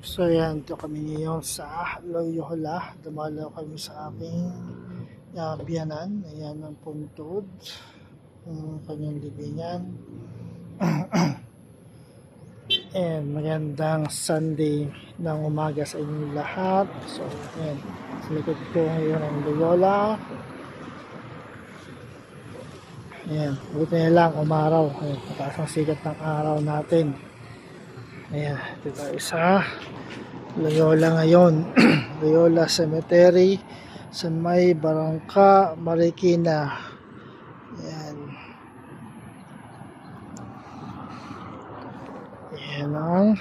So yan, ito kami ngayon sa Loyola. Dumalaw kami sa aming biyanan. Ayan ang puntod. Ang kanyang libingan. And magandang Sunday ng umaga sa inyong lahat. So ayan, sa likod ko ngayon ang Loyola. Ayan, buti na lang umaraw. Ayan, pataas ang sikat ng araw natin. Ayan, ito tayo sa Loyola ngayon. Loyola Cemetery sa may Barangka, Marikina. Ayan. Ayan ang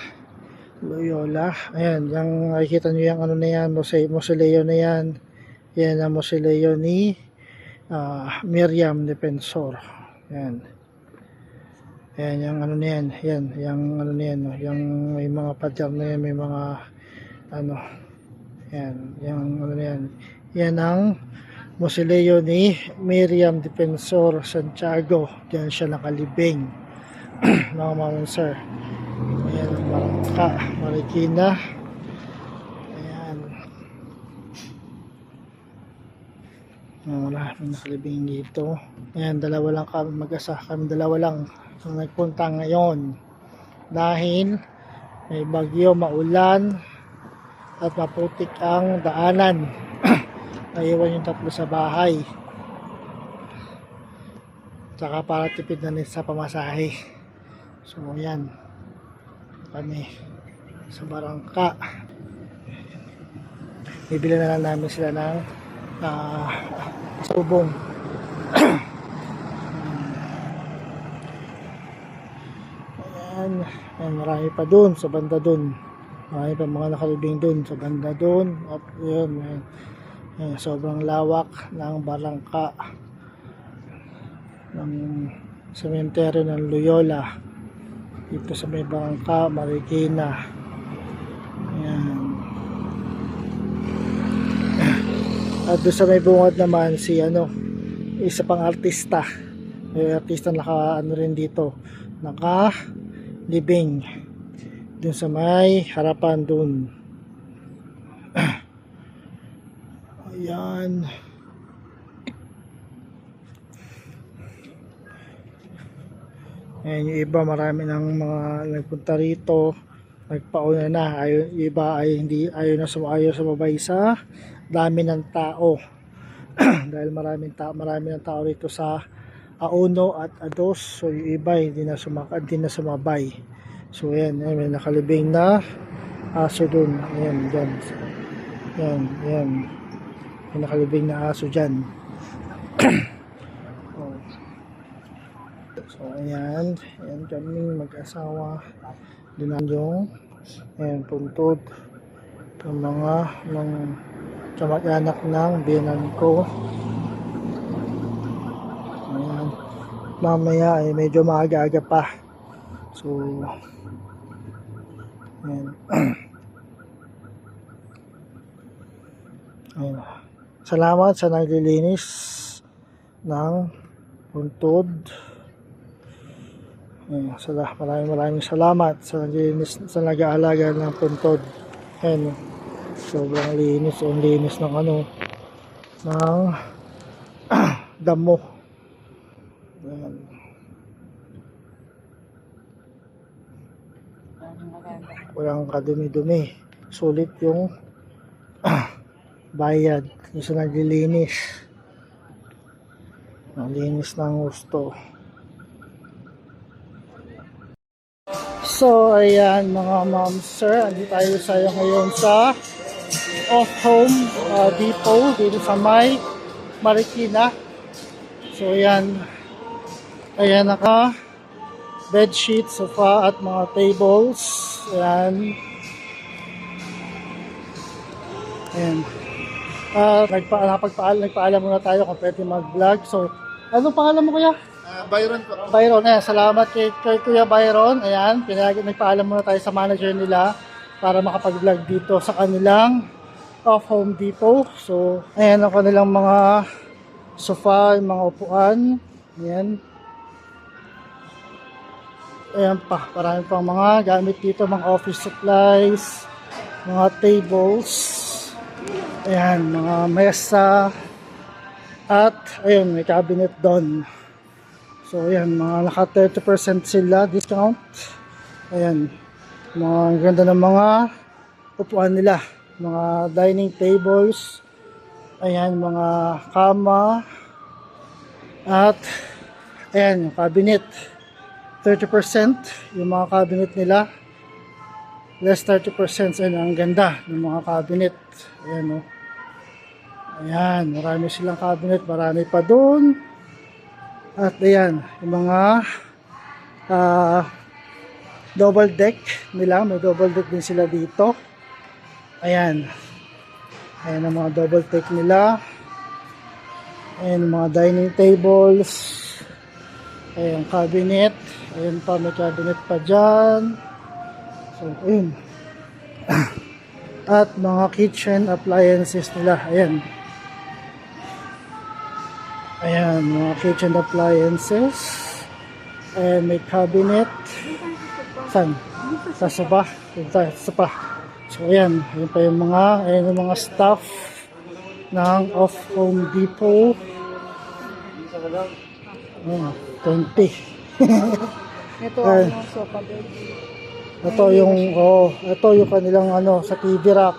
Loyola. Ayan, yung nakikita nyo yung ano na yan, mausoleo na yan. Ayan ang mausoleo ni Miriam Defensor. Ayan. Ayan, yung ano na yan. Ayan, yung ano na yan. Yung may mga padyar na yan, may mga ano. Ayan, yung ano na yan. Yan ang mausoleo ni Miriam Defensor Santiago. Diyan siya nakalibing. Mga mamang sir. Ayan ang Barangka, Marikina. Ayan. Wala, may nakalibing dito. Ayan, dalawa lang kami mag-asa. Kami dalawa lang nagpunta ngayon. Dahil may bagyo, maulan, at maputik ang daanan. Naiwan yung tatlo sa bahay. Tsaka para tipid na rin sa pamasahe. So ayan, kami sa Barangka. Bibili na lang namin sila ng subong. Ayan, ayan, marami pa dun sa banda dun. Marami pa mga nakalibing dun sa banda dun. At yun, ayan, sobrang lawak ng Barangka ng sementeryo ng Loyola dito sa may Barangka, Marikina. Ayan. At doon sa may bungad naman si isa pang artista. May artista naka rin dito, naka libing doon sa may harapan doon. Ayan. Ayan, yung iba marami ng mga nagpunta rito, nagpauna na. Yung iba ay hindi ayaw sumabay sa dami ng tao. Dahil marami ng tao rito sa A1 at A2. So yung iba hindi na sumabay. So ayan, may nakalibing na aso dun. Ayan, dyan. Ayan. May nakalibing na aso dyan. So ayan kami mag-asawa. Doon yung puntod ng mga kamag-anak ng biyanan ko. Ayan. Mamaya ay medyo maaga-aga pa. So ayan. Ayan. Salamat sa naglilinis ng puntod. Ayan. Maraming salamat sa naglilinis, sa nag-aalaga ng puntod. Ayan. Sobrang linis. Ang linis ng ng damo. Ayan. Walang kadumi-dumi. Sulit yung bayad yung sa naglilinis. Ang linis ng gusto. So ayan mga ma'am sir, andito tayo ngayon sa off-home depot dito sa may Marikina. So ayan naka bedsheet, sofa at mga tables. Ayan. Nagpaalam muna tayo kung pwede mag-vlog. So ano pangalan mo kuya? Byron po. Byron, salamat kay Kuya Byron. Ayan, nagpaalam muna tayo sa manager nila para makapag-vlog dito sa kanilang off-home depot. So, ayan ang kanilang mga sofa, yung mga upuan. Ayan. Ayan pa, marami pang mga gamit dito, mga office supplies. mga tables, ayan, mga mesa, at ayun, may cabinet doon. So ayan, mga naka 30% sila discount. Ayan, mga ganda ng mga upuan nila, mga dining tables, ayan, mga kama, at ayan, yung cabinet 30% yung mga cabinet nila, less 30%. Ayan, ang ganda ng mga cabinet. Ayan, oh. Ayan, marami silang cabinet, marami pa doon. At ayan, yung mga double deck nila, may double deck din sila dito. Ayan, ayan ang mga double deck nila. Ayan, mga dining tables, ayan, cabinet, ayan pa, may cabinet pa dyan. So ayun. At mga kitchen appliances nila, ayan. Ayan, mga kitchen appliances. Ayan, may cabinet. Saan? Sa sopa. Sa sopa. So, ayan. Ayan pa yung mga, ayan yung mga stuff ng of Home Depot. Ayan, 20. Ito ang sofa bed. Ito yung, ito yung kanilang sa TV rack.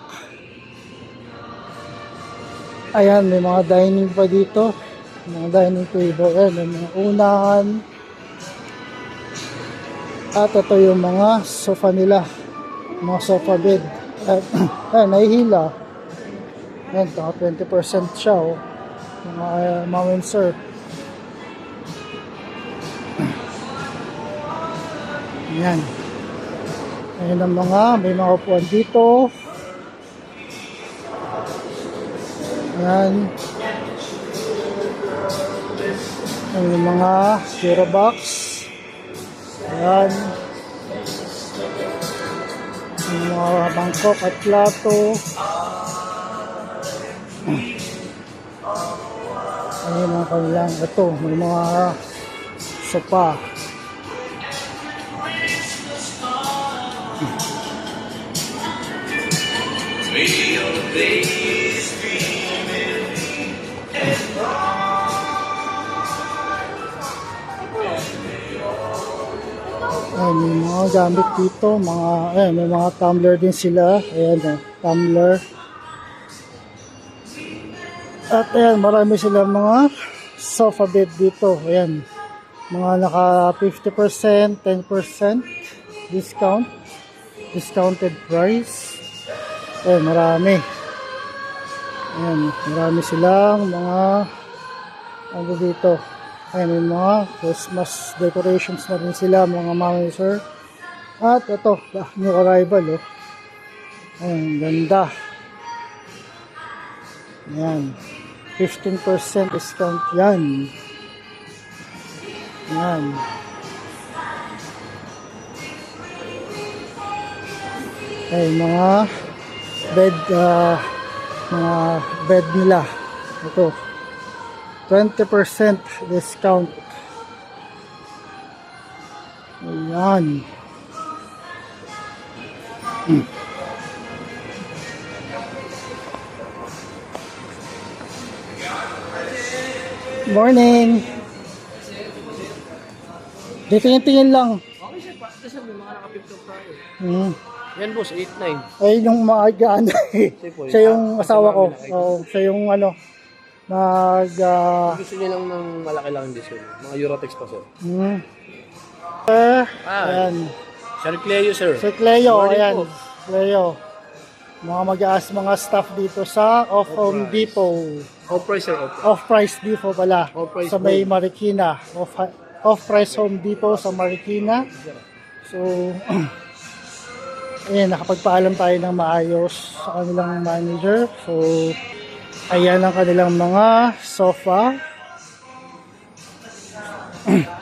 Ayan, may mga dining pa dito. Mga dining table, ayan, may mga unahan. At ito yung mga sofa nila, mga sofa bed. Ayan, nahihila. Ayan, 20% siya, oh. Mga Windsor. Ayan. Ayan ang mga, may mga upuan dito. Ayan. Ayan yung mga zero box. Ayan. Yung mga bangkok at plato. Ayan ang kanilang, ito, may mga sopa. Ayan, may mga gamit dito, mga, ayan, may mga tumbler din sila. Ayan, tumbler. At ayan, marami silang mga sofa bed dito. Ayan, mga naka 50%, 10% discount, discounted price. Ayan, marami. Ayan, marami silang mga ano dito. Ayan, may mga Christmas decorations na rin sila, mga mami sir. At ito, new arrival, oh. Ayan, ganda. Ayan, 15% discount yan. Ayan. Ayan, mga bed nila. Ito, 20% discount. Ayan. Morning. Di tingin-tingin lang. Okay siya pa. Kasi may mga naka-picture tayo. Yan boss, 8-9. Ay, yung maaga siya yung asawa ko. Oo, siya yung Gusto niya lang ng malaki lang din sir. Mga Eurotex pa sir. Ayan. Sir Cleo sir. Si Cleo, Morning ayan. po. Cleo. Mga mag-aas mga staff dito sa Off Home Depot. Off-price sir, off. Off-price Depot pala. Off-price Sa may Marikina. Off-price Home Depot sa Marikina. So, ayan, nakapagpaalam tayo ng maayos sa kanilang manager. So, ayan ang kanilang mga sofa.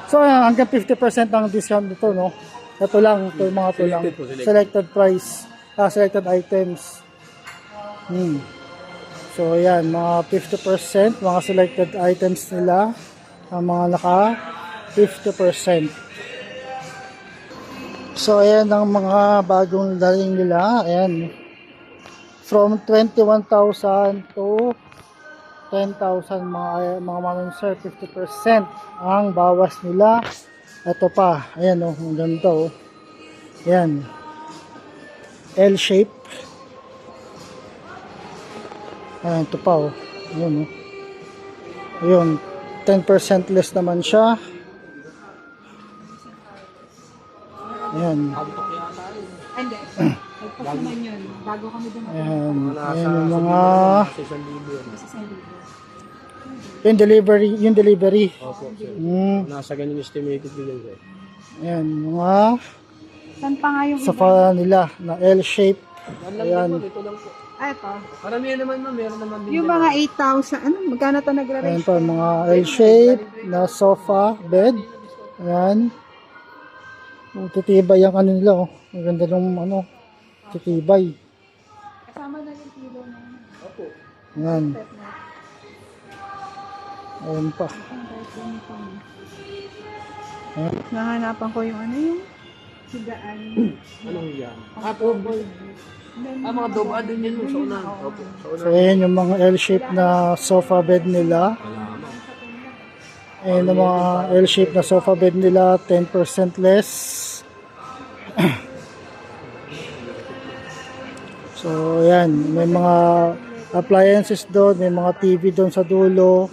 So, hanggang 50% ang discount nito, no? Ito lang, ito yung mga ito lang. Selected po, selected. Selected price. Selected items. So, ayan, mga 50%, mga selected items nila. Ang mga naka 50%. So, ayan ang mga bagong dating nila. Ayan. from 21,000 to 10,000 mga mami sir, 50% ang bawas nila. Ito pa, ayan oh, ang ganda oh. Ayan, L shape. Ayan, ito pa oh. Ayan oh. Ayun, 10% less naman siya. Ayan. Hindi. Nagpas naman yun. Bago kami dumating. Ayan, Nasa ayan yung mga sa 1,000 yan. Sa San Diego. yung delivery. Opo, sir. Nasa ganyan estimated din sir. Ayan, mga Saan pa nga yung sa iba? nila na L shape. Yan lang Ayan. po, ito lang po. Ito. Karamihan naman ma'am, meron naman din. Yung mga 8,000. Ano? Magkano ito Ayan nagra-range? pa, mga L shape na sofa, bed. Ayan. Titibay ang ano nila oh. Ang ganda ng ano, titibay. Kasama na yung kilo na yun. Opo. Ayan. Set na. Ayan pa. Ang kahit ganito. Ayan. Nahanapan ko yung ano yung sigaan. Anong yan? Po. Mga doba din yan sa unan. Opo. Sa So unan. ayan yung mga L shape na sofa bed nila. Ayan yung mga L shape na sofa bed nila, 10% less. So ayan, may mga appliances doon, may mga TV doon sa dulo,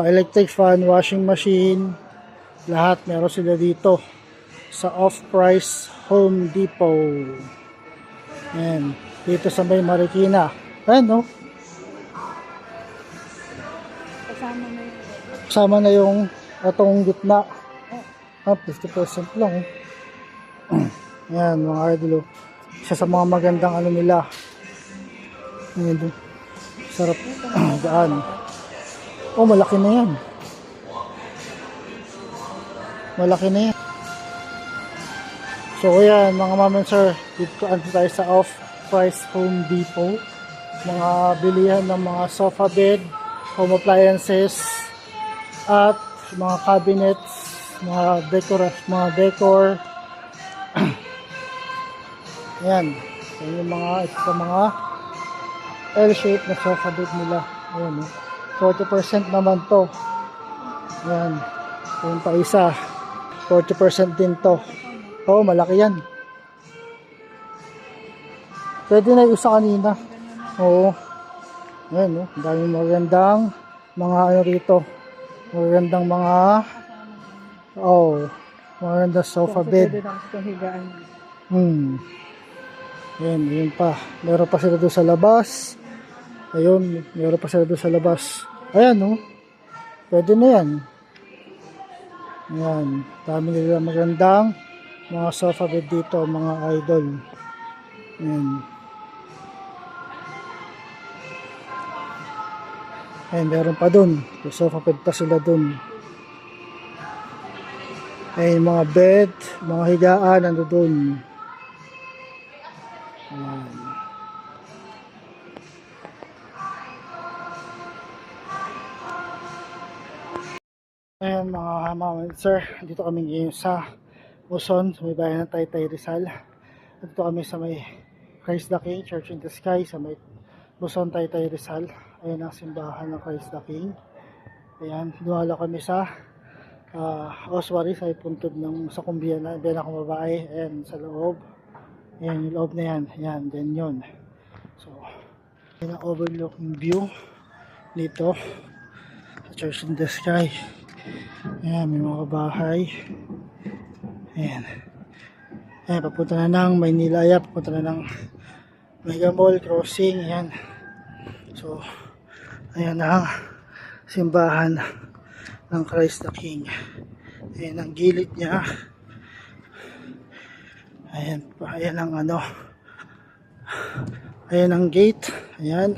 electric fan, washing machine, lahat meron sila dito sa off-price Home Depot. Ayan, dito sa may Marikina. Ayan no, Kasama na yun. kasama na yung atong gitna. 50% lang. Ayan mga idol. Isa sa mga magandang ano nila. Ayan doon. Sarap. Gaan. Oh, malaki na yan. Malaki na yan. So ayan mga ma'am and sir, dito tayo sa off-price Home Depot. Mga bilihan ng mga sofa bed, home appliances, at mga cabinets, mga decor. Ayan. Ayan yung mga, ito sa mga L-shape na sofa bed nila. Ayan, 40% naman to. Ayan. Ayan pa isa. 40% din to. Oo, malaki yan. Pwede na yung isa kanina. Oo. Ayan, no? Daming magandang mga ano rito. Magandang mga magandang sofa bed. Pwede na gusto higaan. Ayan, yun pa. Meron pa sila doon sa labas. Ayun, meron pa sila doon sa labas. Ayan, no? Pwede na yan. Ayan, dami nila magandang mga sofa bed dito, mga idol. Ayan. Ayan, meron pa dun. May sofa bed pa sila dun. Ayan, mga bed, mga higaan, nando dun. Ayan. Ayan mga mama and sir, dito kami ngayon sa Luzon, sa may bayan ng Taytay Rizal. Dito kami sa may Christ the King, Church in the Sky, sa may Luzon, Taytay Rizal. Ayan ang simbahan ng Christ the King. Ayan, dumala kami sa Oswari, sa puntod ng sa kumbiyan na akong babae. Ayan, sa loob. Ayan, yung loob na yan. Ayan, then yun. So, ayan ang overlooking view dito sa Church in the Sky. Ayan, may mga bahay. Ayan. Ayan, papunta na ng Maynila. Ayan, papunta na ng Mega Mall Crossing. Ayan. So, ayan ang simbahan ng Christ the King. Ayan ang gilid niya. Ayan pa, ayan ang ano. Ayan ang gate. Ayan.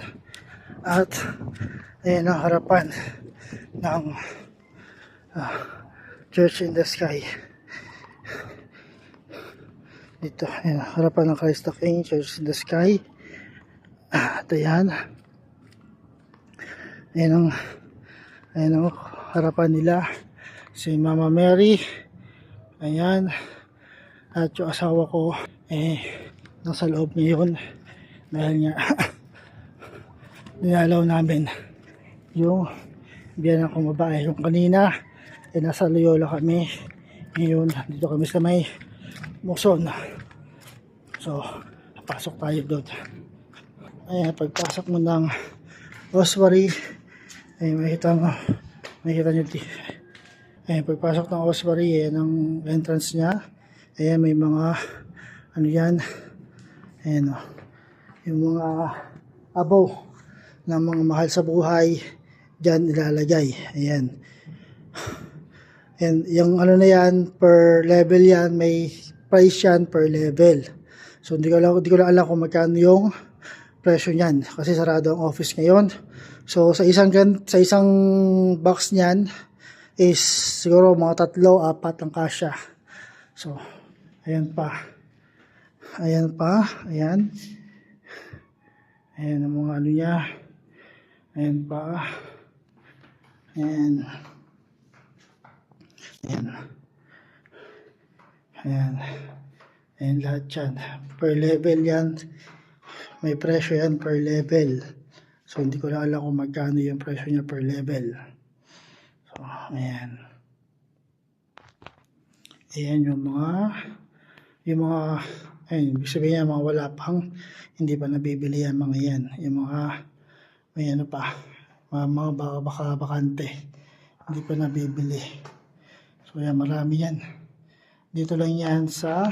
At ayan ang harapan ng Church in the Sky. Dito, ayan, harapan ng Christ the King, Church in the Sky. At ayan. Ayan ang harapan nila. Si Mama Mary. Ayan. At yung asawa ko, nasa loob ngayon. Dahil nga, dinalaw namin yung biyanan kong babae. Yung kanina, nasa Loyola kami. Ngayon, dito kami sa may Muson. So, pasok tayo doon. Ayan, pagpasok mo ng Oswari, ay makita nyo, ayan, pagpasok ng Oswari, ayan ang entrance niya. Ayan, may mga, ano yan, ayan o, yung mga abo ng mga mahal sa buhay, dyan ilalagay. Ayan. And yung ano na yan, per level yan, may price yan per level. So, hindi ko lang alam kung magkano yung presyo niyan kasi sarado ang office ngayon. So sa isang box niyan is siguro mga 3-4 ang kasya. So ayan pa. Ayan ang mga ano niya. Ayan pa. Ayan. Ayan lahat yan. Per level yan. May presyo yan per level. So, hindi ko na alam kung magkano yung presyo niya per level. So, ayan. Ayan yung mga, ayun, ibig sabihin yan, mga wala pang, hindi pa nabibili yan, mga yan. Yung mga, may ano pa, mga baka bakante, hindi pa nabibili. So, ayan, marami yan. Dito lang yan sa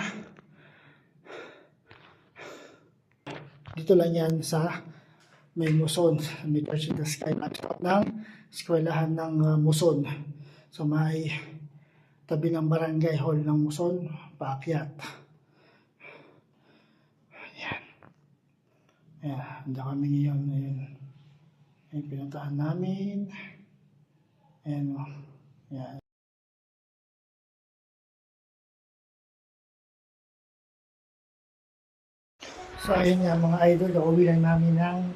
may Muson, may Church in the Sky, laptop ng eskwelahan ng Muson. So may tabi ng barangay hall ng Muson, paakyat. Ayan. Ayan, handa kami ngayon. Ayan, pinuntahan namin. Ayan o. Ayan. So ayun nga mga idol, uuwi lang namin ng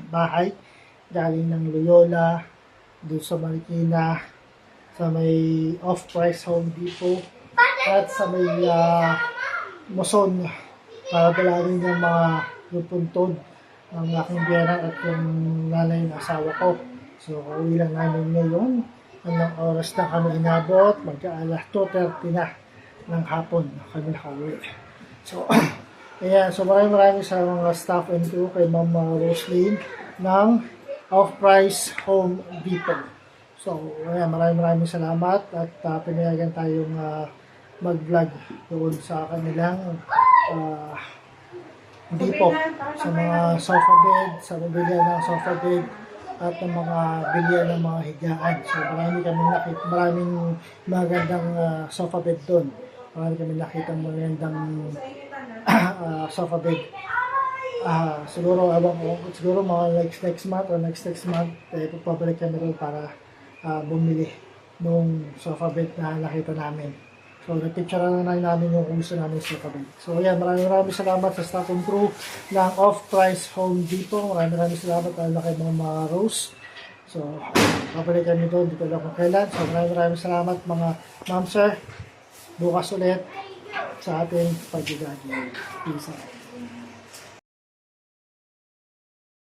bahay galing ng Loyola doon sa Marikina sa may off-price Home Depot at sa may Muson para dalawin yung mga puntod ng aking biyanan at yung nanay ng asawa ko. So uuwi lang namin ngayon. Anong oras na kami inabot? Magka-alas 2:30 na ng hapon kami nakauwi. So ayan, so maraming sa mga staff and crew kay Ma'am Roslyn ng Off-Price Home Depot. So, ayan, maraming salamat at pinayagan tayong mag-vlog doon sa kanilang depot sa mga sofa bed, sa mobilya ng sofa bed at ng mga bilya ng mga higaan. So, maraming magandang sofa bed doon. Marami kami nakita magandang sofa bed. Siguro mga next month pagpabalik kami rin para bumili nung sofa bed na nakita namin. So nagpicture na namin yung kung gusto namin sofa bed. So ayan, maraming salamat sa staff and crew ng Off-Price Home Depot. Maraming salamat lalo kay Mama Rose. So pabalik kami doon, dito lang kung kailan. So maraming salamat mga ma'am sir. Bukas ulit sa ating pag-ibig. Peace out.